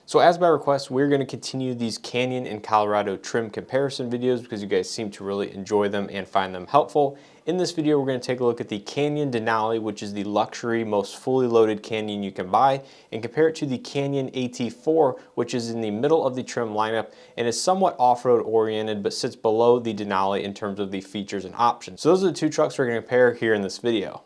So as by request, we're going to continue these Canyon and Colorado trim comparison videos because you guys seem to really enjoy them and find them helpful. In this video, we're going to take a look at the Canyon Denali, which is the luxury, most fully loaded Canyon you can buy, and compare it to the Canyon AT4, which is in the middle of the trim lineup and is somewhat off-road oriented, but sits below the Denali in terms of the features and options. So those are the two trucks we're going to compare here in this video.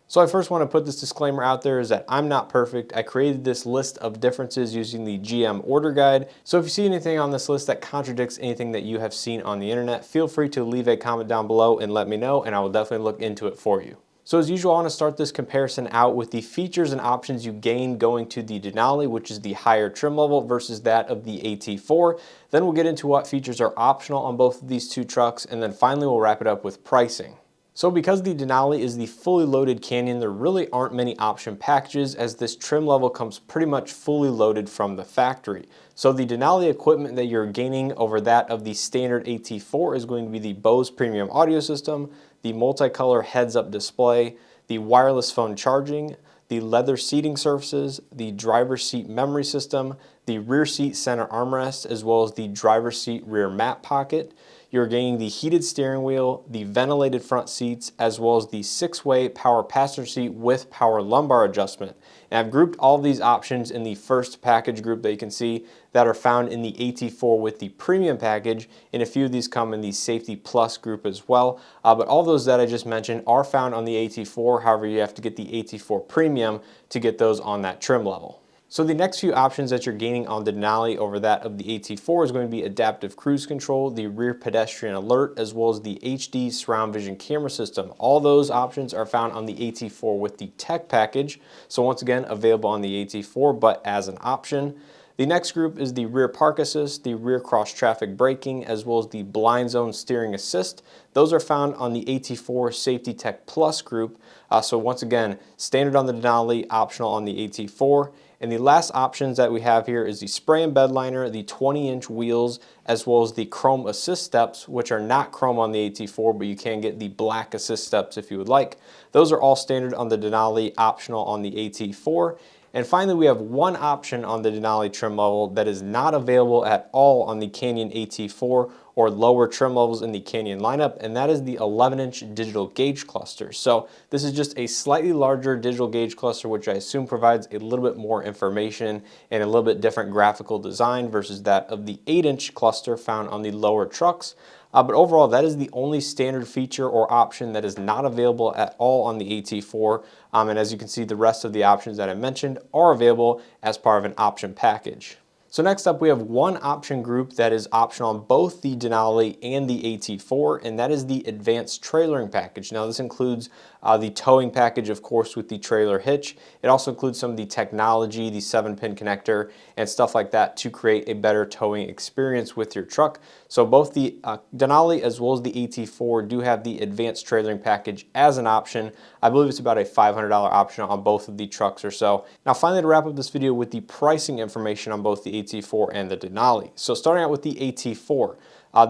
So I first want to put this disclaimer out there is that I'm not perfect. I created this list of differences using the GM order guide. So if you see anything on this list that contradicts anything that you have seen on the internet, feel free to leave a comment down below and let me know, and I will definitely look into it for you. So as usual, I want to start this comparison out with the features and options you gain going to the Denali, which is the higher trim level, versus that of the AT4. Then we'll get into what features are optional on both of these two trucks, and then finally we'll wrap it up with pricing. So because the Denali is the fully loaded Canyon, there really aren't many option packages as this trim level comes pretty much fully loaded from the factory. So the Denali equipment that you're gaining over that of the standard AT4 is going to be the Bose premium audio system, the multicolor heads-up display, the wireless phone charging, the leather seating surfaces, the driver's seat memory system, the rear seat center armrest, as well as the driver's seat rear mat pocket. You're gaining the heated steering wheel, the ventilated front seats, as well as the 6-way power passenger seat with power lumbar adjustment. And I've grouped all of these options in the first package group that you can see that are found in the AT4 with the premium package, and a few of these come in the safety plus group as well. But all those that I just mentioned are found on the AT4, however you have to get the AT4 premium to get those on that trim level. So the next few options that you're gaining on the Denali over that of the AT4 is going to be adaptive cruise control, the rear pedestrian alert, as well as the HD surround vision camera system. All those options are found on the AT4 with the tech package. So once again, available on the AT4, but as an option. The next group is the rear park assist, the rear cross traffic braking, as well as the blind zone steering assist. Those are found on the AT4 Safety Tech Plus group. So once again, standard on the Denali, optional on the AT4. And the last options that we have here is the spray and bed liner, the 20-inch wheels, as well as the chrome assist steps, which are not chrome on the AT4, but you can get the black assist steps if you would like. Those are all standard on the Denali, optional on the AT4. And finally, we have one option on the Denali trim level that is not available at all on the Canyon AT4 or lower trim levels in the Canyon lineup, and that is the 11-inch digital gauge cluster. So this is just a slightly larger digital gauge cluster, which I assume provides a little bit more information and a little bit different graphical design versus that of the 8-inch cluster found on the lower trucks. But overall, that is the only standard feature or option that is not available at all on the AT4. And as you can see, the rest of the options that I mentioned are available as part of an option package. So next up, we have one option group that is optional on both the Denali and the AT4, and that is the advanced trailering package. Now this includes the towing package, of course, with the trailer hitch. It also includes some of the technology, the 7-pin connector, and stuff like that to create a better towing experience with your truck. So both the Denali as well as the AT4 do have the advanced trailering package as an option. I believe it's about a $500 option on both of the trucks or so. Now finally, to wrap up this video with the pricing information on both the AT4 and the Denali. So starting out with the AT4,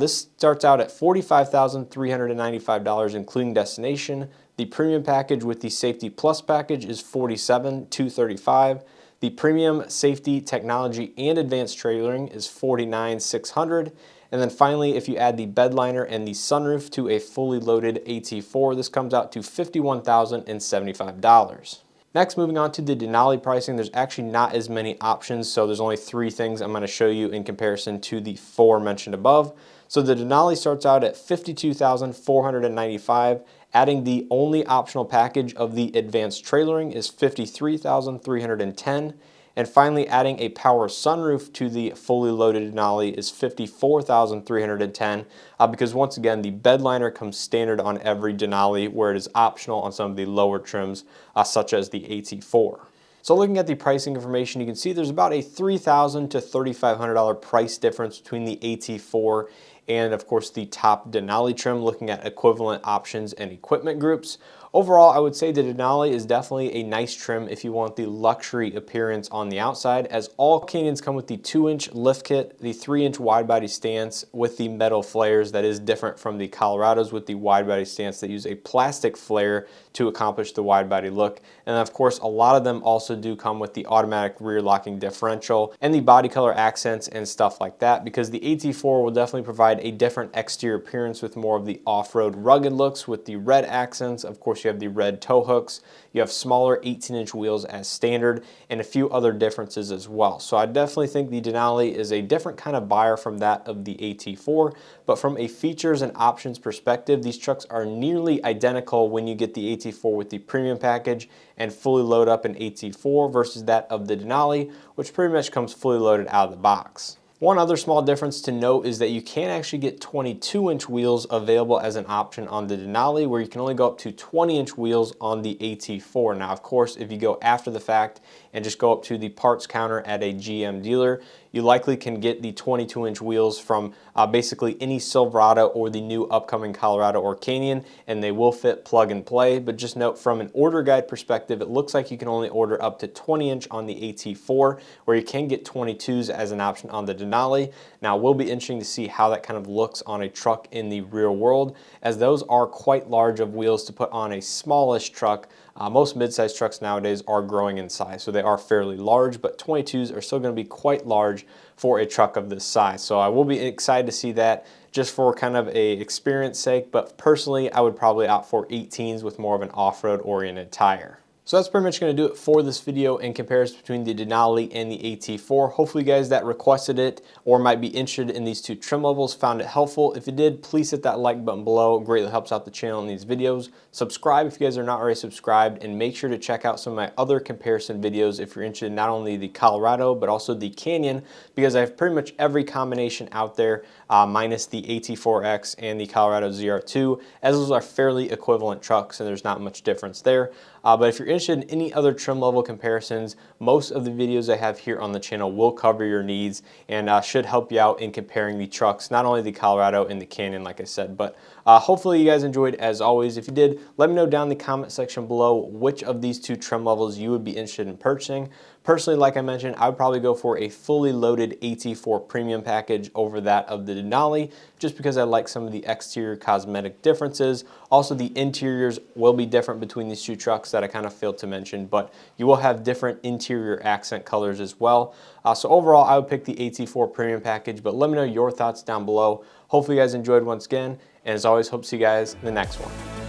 this starts out at $45,395 including destination. The premium package with the Safety Plus package is $47,235. The premium safety, technology, and advanced trailering is $49,600. And then finally, if you add the bed liner and the sunroof to a fully loaded AT4, this comes out to $51,075. Next, moving on to the Denali pricing, there's actually not as many options, so there's only 3 things I'm going to show you in comparison to the 4 mentioned above. So the Denali starts out at $52,495. Adding the only optional package of the advanced trailering is $53,310. And finally, adding a power sunroof to the fully loaded Denali is $54,310 because once again, the bed liner comes standard on every Denali where it is optional on some of the lower trims such as the AT4. So looking at the pricing information, you can see there's about a $3,000 to $3,500 price difference between the AT4 and of course the top Denali trim, looking at equivalent options and equipment groups. overall, I would say the Denali is definitely a nice trim if you want the luxury appearance on the outside, as all Canyons come with the 2-inch lift kit, the 3-inch wide body stance with the metal flares that is different from the Colorados with the wide body stance that use a plastic flare to accomplish the wide body look. And of course, a lot of them also do come with the automatic rear locking differential and the body color accents and stuff like that, because the AT4 will definitely provide a different exterior appearance with more of the off-road rugged looks with the red accents. Of course, you have the red tow hooks, you have smaller 18-inch wheels as standard, and a few other differences as well. So I definitely think the Denali is a different kind of buyer from that of the AT4, but from a features and options perspective, these trucks are nearly identical when you get the AT4 with the premium package and fully load up an AT4 versus that of the Denali, which pretty much comes fully loaded out of the box. One other small difference to note is that you can actually get 22-inch wheels available as an option on the Denali, where you can only go up to 20-inch wheels on the AT4. Now, of course, if you go after the fact and just go up to the parts counter at a GM dealer, you likely can get the 22-inch wheels from basically any Silverado or the new upcoming Colorado or Canyon, and they will fit plug and play. But just note, from an order guide perspective, it looks like you can only order up to 20-inch on the AT4, where you can get 22s as an option on the Denali. Now, it will be interesting to see how that kind of looks on a truck in the real world, as those are quite large of wheels to put on a smallish truck. Most mid-size trucks nowadays are growing in size, so they are fairly large, but 22s are still going to be quite large for a truck of this size. So I will be excited to see that, just for kind of a experience sake, but personally I would probably opt for 18s with more of an off-road oriented tire. So that's pretty much going to do it for this video in comparison between the Denali and the AT4. Hopefully you guys that requested it or might be interested in these two trim levels found it helpful. If you did, please hit that like button below. It greatly helps out the channel in these videos. Subscribe if you guys are not already subscribed, and make sure to check out some of my other comparison videos if you're interested in not only the Colorado but also the Canyon, because I have pretty much every combination out there minus the AT4X and the Colorado ZR2, as those are fairly equivalent trucks and there's not much difference there. But if you're interested in any other trim level comparisons, most of the videos I have here on the channel will cover your needs and should help you out in comparing the trucks, not only the Colorado and the Canyon, like I said. But hopefully you guys enjoyed. As always, if you did, let me know down in the comment section below which of these two trim levels you would be interested in purchasing. Personally, like I mentioned, I would probably go for a fully loaded AT4 premium package over that of the Denali, just because I like some of the exterior cosmetic differences. Also, the interiors will be different between these two trucks that I kind of failed to mention, but you will have different interior accent colors as well. So overall, I would pick the AT4 premium package, but let me know your thoughts down below. Hopefully you guys enjoyed once again, and as always, hope to see you guys in the next one.